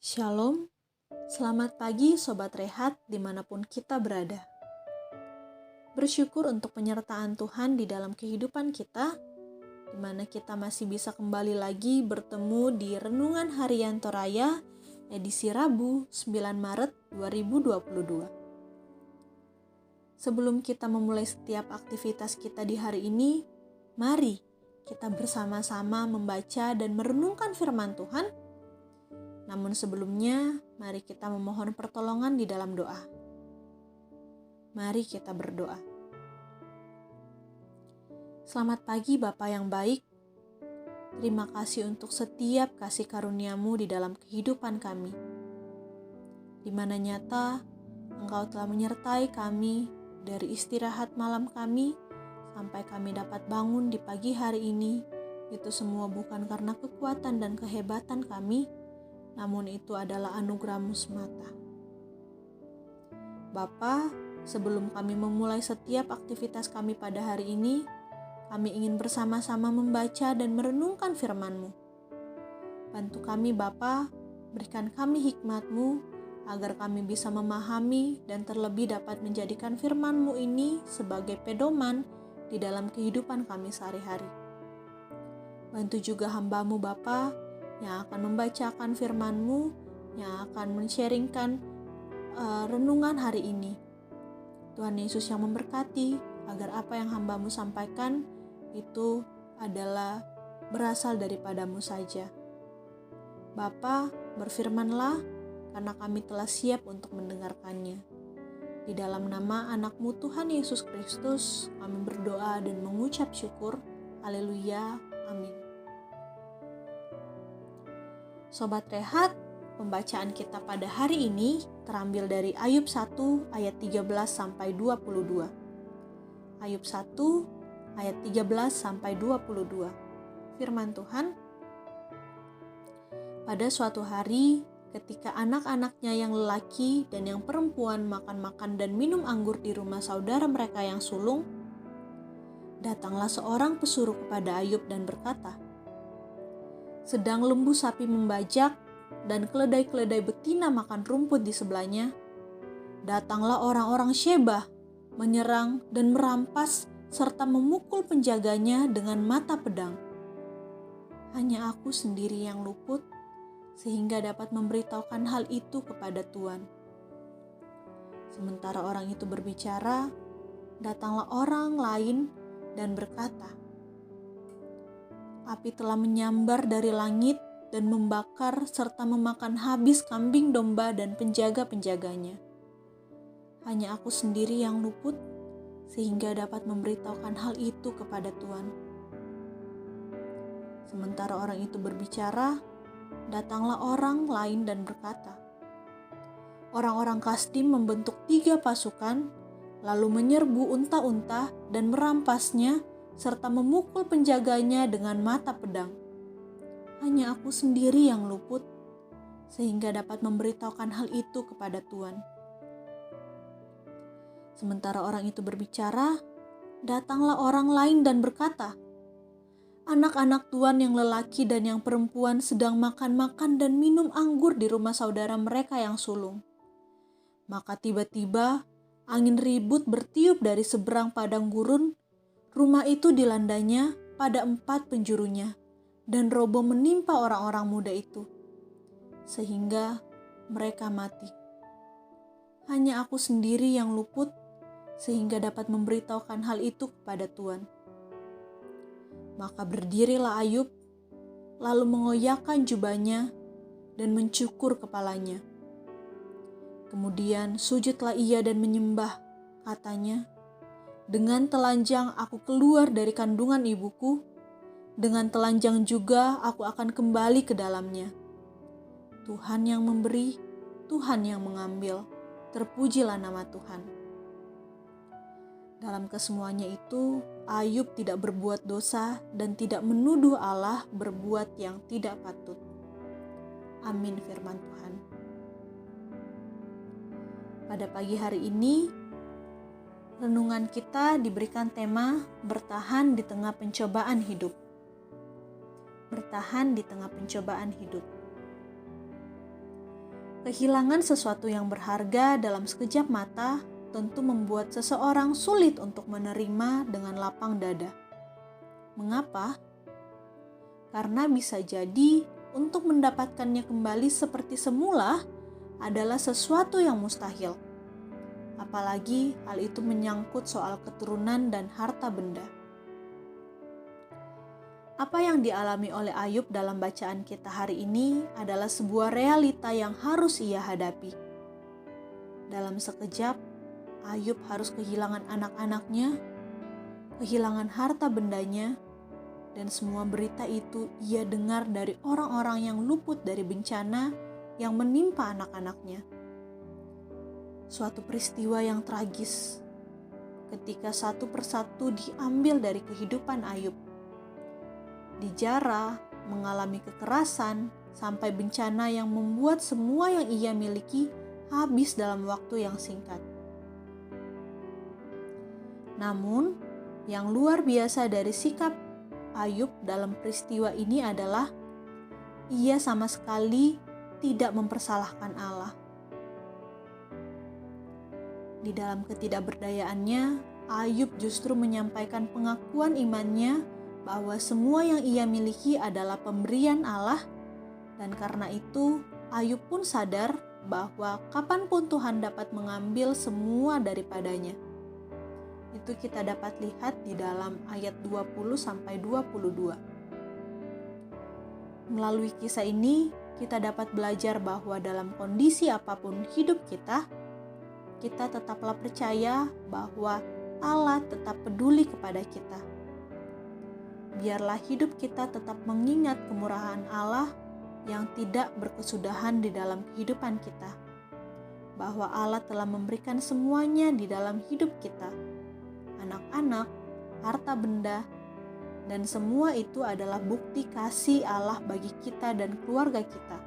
Shalom, selamat pagi Sobat Rehat dimanapun kita berada. Bersyukur untuk penyertaan Tuhan di dalam kehidupan kita, di mana kita masih bisa kembali lagi bertemu di Renungan Harian Toraya, edisi Rabu 9 Maret 2022. Sebelum kita memulai setiap aktivitas kita di hari ini, mari kita bersama-sama membaca dan merenungkan firman Tuhan. Namun sebelumnya, mari kita memohon pertolongan di dalam doa. Mari kita berdoa. Selamat pagi Bapa yang baik. Terima kasih untuk setiap kasih karunia-Mu di dalam kehidupan kami. Di mana nyata, Engkau telah menyertai kami dari istirahat malam kami sampai kami dapat bangun di pagi hari ini. Itu semua bukan karena kekuatan dan kehebatan kami, namun itu adalah anugerah-Mu semata. Bapa, sebelum kami memulai setiap aktivitas kami pada hari ini, kami ingin bersama-sama membaca dan merenungkan firman-Mu. Bantu kami Bapa, berikan kami hikmat-Mu, agar kami bisa memahami dan terlebih dapat menjadikan firman-Mu ini sebagai pedoman di dalam kehidupan kami sehari-hari. Bantu juga hamba-Mu Bapa, yang akan membacakan firman-Mu, yang akan men-sharingkan renungan hari ini. Tuhan Yesus yang memberkati, agar apa yang hamba-Mu sampaikan itu adalah berasal daripada-Mu saja. Bapa, berfirman-Lah, karena kami telah siap untuk mendengarkannya. Di dalam nama anak-Mu Tuhan Yesus Kristus, kami berdoa dan mengucap syukur. Haleluya, amin. Sobat Rehat, pembacaan kita pada hari ini terambil dari Ayub 1 ayat 13 sampai 22. Ayub 1 ayat 13 sampai 22. Firman Tuhan, pada suatu hari ketika anak-anaknya yang lelaki dan yang perempuan makan-makan dan minum anggur di rumah saudara mereka yang sulung, datanglah seorang pesuruh kepada Ayub dan berkata, sedang lembu sapi membajak dan keledai-keledai betina makan rumput di sebelahnya, datanglah orang-orang Sheba menyerang dan merampas serta memukul penjaganya dengan mata pedang. Hanya aku sendiri yang luput, sehingga dapat memberitahukan hal itu kepada Tuan. Sementara orang itu berbicara, datanglah orang lain dan berkata, api telah menyambar dari langit dan membakar serta memakan habis kambing domba dan penjaga-penjaganya. Hanya aku sendiri yang luput, sehingga dapat memberitahukan hal itu kepada Tuan. Sementara orang itu berbicara, datanglah orang lain dan berkata, orang-orang Kasdim membentuk 3 pasukan, lalu menyerbu unta-unta dan merampasnya, serta memukul penjaganya dengan mata pedang. Hanya aku sendiri yang luput, sehingga dapat memberitahukan hal itu kepada Tuan. Sementara orang itu berbicara, datanglah orang lain dan berkata, anak-anak Tuan yang lelaki dan yang perempuan sedang makan-makan dan minum anggur di rumah saudara mereka yang sulung. Maka tiba-tiba angin ribut bertiup dari seberang padang gurun. Rumah itu dilandanya pada 4 penjurunya, dan roboh menimpa orang-orang muda itu, sehingga mereka mati. Hanya aku sendiri yang luput, sehingga dapat memberitahukan hal itu kepada Tuan. Maka berdirilah Ayub, lalu mengoyakkan jubahnya dan mencukur kepalanya. Kemudian sujudlah ia dan menyembah, katanya, dengan telanjang aku keluar dari kandungan ibuku, dengan telanjang juga aku akan kembali ke dalamnya. Tuhan yang memberi, Tuhan yang mengambil, terpujilah nama Tuhan. Dalam kesemuanya itu, Ayub tidak berbuat dosa dan tidak menuduh Allah berbuat yang tidak patut. Amin firman Tuhan. Pada pagi hari ini, renungan kita diberikan tema bertahan di tengah pencobaan hidup. Bertahan di tengah pencobaan hidup. Kehilangan sesuatu yang berharga dalam sekejap mata tentu membuat seseorang sulit untuk menerima dengan lapang dada. Mengapa? Karena bisa jadi untuk mendapatkannya kembali seperti semula adalah sesuatu yang mustahil. Apalagi hal itu menyangkut soal keturunan dan harta benda. Apa yang dialami oleh Ayub dalam bacaan kita hari ini adalah sebuah realita yang harus ia hadapi. Dalam sekejap, Ayub harus kehilangan anak-anaknya, kehilangan harta bendanya, dan semua berita itu ia dengar dari orang-orang yang luput dari bencana yang menimpa anak-anaknya. Suatu peristiwa yang tragis ketika satu persatu diambil dari kehidupan Ayub. Dijarah, mengalami kekerasan, sampai bencana yang membuat semua yang ia miliki habis dalam waktu yang singkat. Namun, yang luar biasa dari sikap Ayub dalam peristiwa ini adalah ia sama sekali tidak mempersalahkan Allah. Di dalam ketidakberdayaannya, Ayub justru menyampaikan pengakuan imannya bahwa semua yang ia miliki adalah pemberian Allah, dan karena itu Ayub pun sadar bahwa kapanpun Tuhan dapat mengambil semua daripadanya. Itu kita dapat lihat di dalam ayat 20-22. Melalui kisah ini, kita dapat belajar bahwa dalam kondisi apapun hidup kita tetaplah percaya bahwa Allah tetap peduli kepada kita. Biarlah hidup kita tetap mengingat kemurahan Allah yang tidak berkesudahan di dalam kehidupan kita. Bahwa Allah telah memberikan semuanya di dalam hidup kita. Anak-anak, harta benda, dan semua itu adalah bukti kasih Allah bagi kita dan keluarga kita.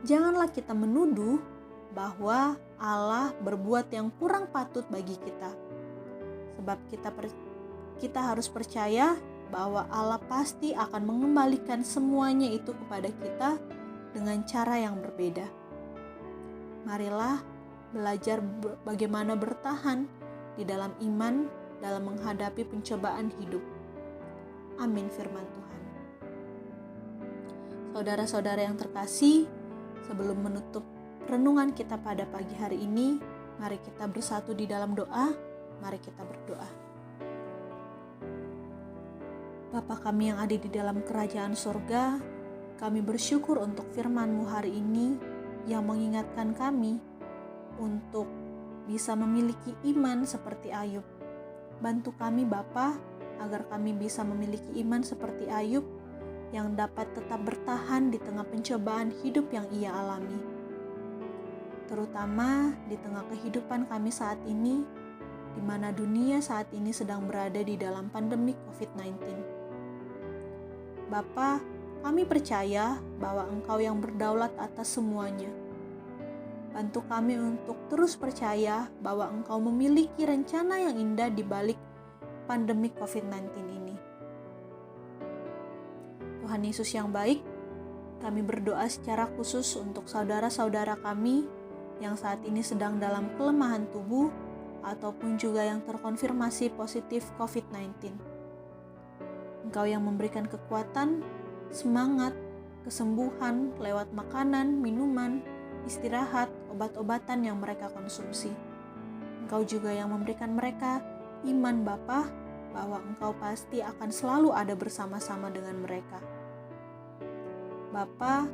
Janganlah kita menuduh bahwa Allah berbuat yang kurang patut bagi kita. Sebab kita harus percaya bahwa Allah pasti akan mengembalikan semuanya itu kepada kita dengan cara yang berbeda. Marilah belajar bagaimana bertahan di dalam iman dalam menghadapi pencobaan hidup. Amin firman Tuhan. Saudara-saudara yang terkasih, sebelum menutup renungan kita pada pagi hari ini, mari kita bersatu di dalam doa. Mari kita berdoa. Bapa kami yang ada di dalam kerajaan surga, kami bersyukur untuk firman-Mu hari ini yang mengingatkan kami untuk bisa memiliki iman seperti Ayub. Bantu kami Bapa agar kami bisa memiliki iman seperti Ayub yang dapat tetap bertahan di tengah pencobaan hidup yang ia alami. Terutama di tengah kehidupan kami saat ini, di mana dunia saat ini sedang berada di dalam pandemi COVID-19. Bapa, kami percaya bahwa Engkau yang berdaulat atas semuanya. Bantu kami untuk terus percaya bahwa Engkau memiliki rencana yang indah di balik pandemi COVID-19 ini. Tuhan Yesus yang baik, kami berdoa secara khusus untuk saudara-saudara kami yang saat ini sedang dalam kelemahan tubuh ataupun juga yang terkonfirmasi positif COVID-19. Engkau yang memberikan kekuatan, semangat, kesembuhan lewat makanan, minuman, istirahat, obat-obatan yang mereka konsumsi. Engkau juga yang memberikan mereka iman Bapa bahwa Engkau pasti akan selalu ada bersama-sama dengan mereka. Bapa,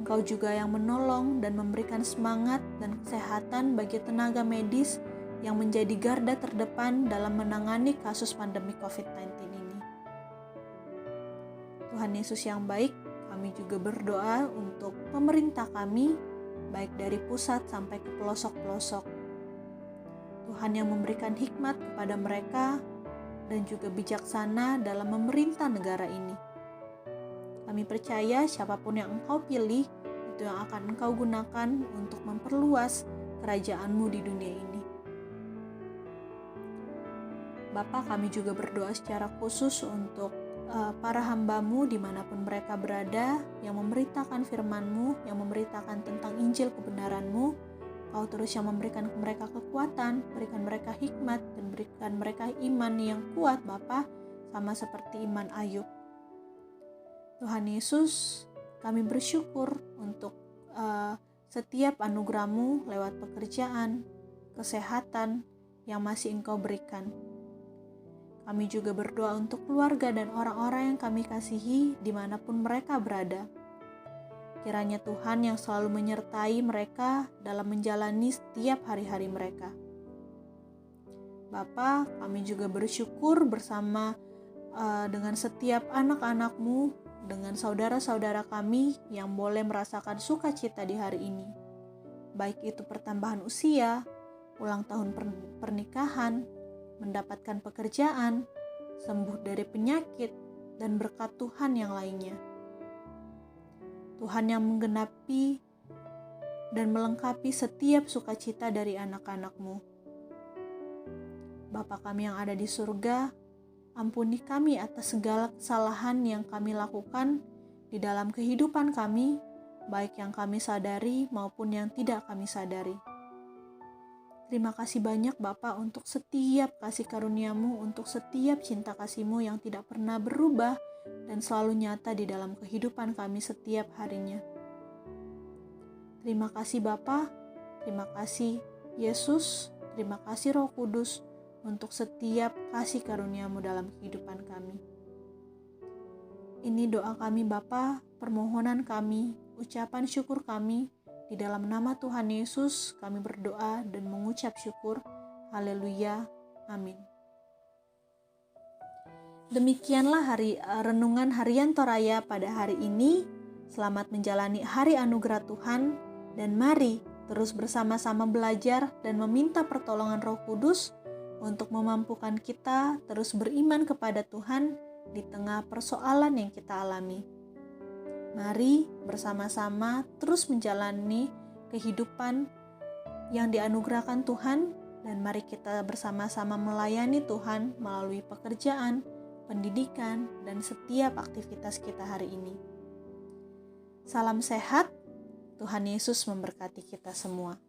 Engkau juga yang menolong dan memberikan semangat dan kesehatan bagi tenaga medis yang menjadi garda terdepan dalam menangani kasus pandemi COVID-19 ini. Tuhan Yesus yang baik, kami juga berdoa untuk pemerintah kami, baik dari pusat sampai ke pelosok-pelosok. Tuhan yang memberikan hikmat kepada mereka dan juga bijaksana dalam memerintah negara ini. Kami percaya siapapun yang Engkau pilih, itu yang akan Engkau gunakan untuk memperluas kerajaan-Mu di dunia ini. Bapa, kami juga berdoa secara khusus untuk para hamba-Mu dimanapun mereka berada, yang memberitakan firman-Mu, yang memberitakan tentang Injil kebenaran-Mu. Kau terus yang memberikan mereka kekuatan, berikan mereka hikmat, dan berikan mereka iman yang kuat Bapa, sama seperti iman Ayub. Tuhan Yesus, kami bersyukur untuk setiap anugerah-Mu lewat pekerjaan, kesehatan yang masih Engkau berikan. Kami juga berdoa untuk keluarga dan orang-orang yang kami kasihi dimanapun mereka berada. Kiranya Tuhan yang selalu menyertai mereka dalam menjalani setiap hari-hari mereka. Bapa, kami juga bersyukur bersama dengan setiap anak-anak-Mu, dengan saudara-saudara kami yang boleh merasakan sukacita di hari ini. Baik itu pertambahan usia, ulang tahun pernikahan, mendapatkan pekerjaan, sembuh dari penyakit, dan berkat Tuhan yang lainnya. Tuhan yang menggenapi dan melengkapi setiap sukacita dari anak-anak-Mu. Bapa kami yang ada di surga, ampuni kami atas segala kesalahan yang kami lakukan di dalam kehidupan kami, baik yang kami sadari maupun yang tidak kami sadari. Terima kasih banyak Bapa untuk setiap kasih karunia-Mu, untuk setiap cinta kasih-Mu yang tidak pernah berubah dan selalu nyata di dalam kehidupan kami setiap harinya. Terima kasih Bapa, terima kasih Yesus, terima kasih Roh Kudus untuk setiap kasih karunia-Mu dalam kehidupan kami. Ini doa kami Bapa, permohonan kami, ucapan syukur kami. Di dalam nama Tuhan Yesus kami berdoa dan mengucap syukur. Haleluya. Amin. Demikianlah renungan harian Toraya pada hari ini. Selamat menjalani hari anugerah Tuhan dan mari terus bersama-sama belajar dan meminta pertolongan Roh Kudus untuk memampukan kita terus beriman kepada Tuhan di tengah persoalan yang kita alami. Mari bersama-sama terus menjalani kehidupan yang dianugerahkan Tuhan dan mari kita bersama-sama melayani Tuhan melalui pekerjaan, pendidikan, dan setiap aktivitas kita hari ini. Salam sehat, Tuhan Yesus memberkati kita semua.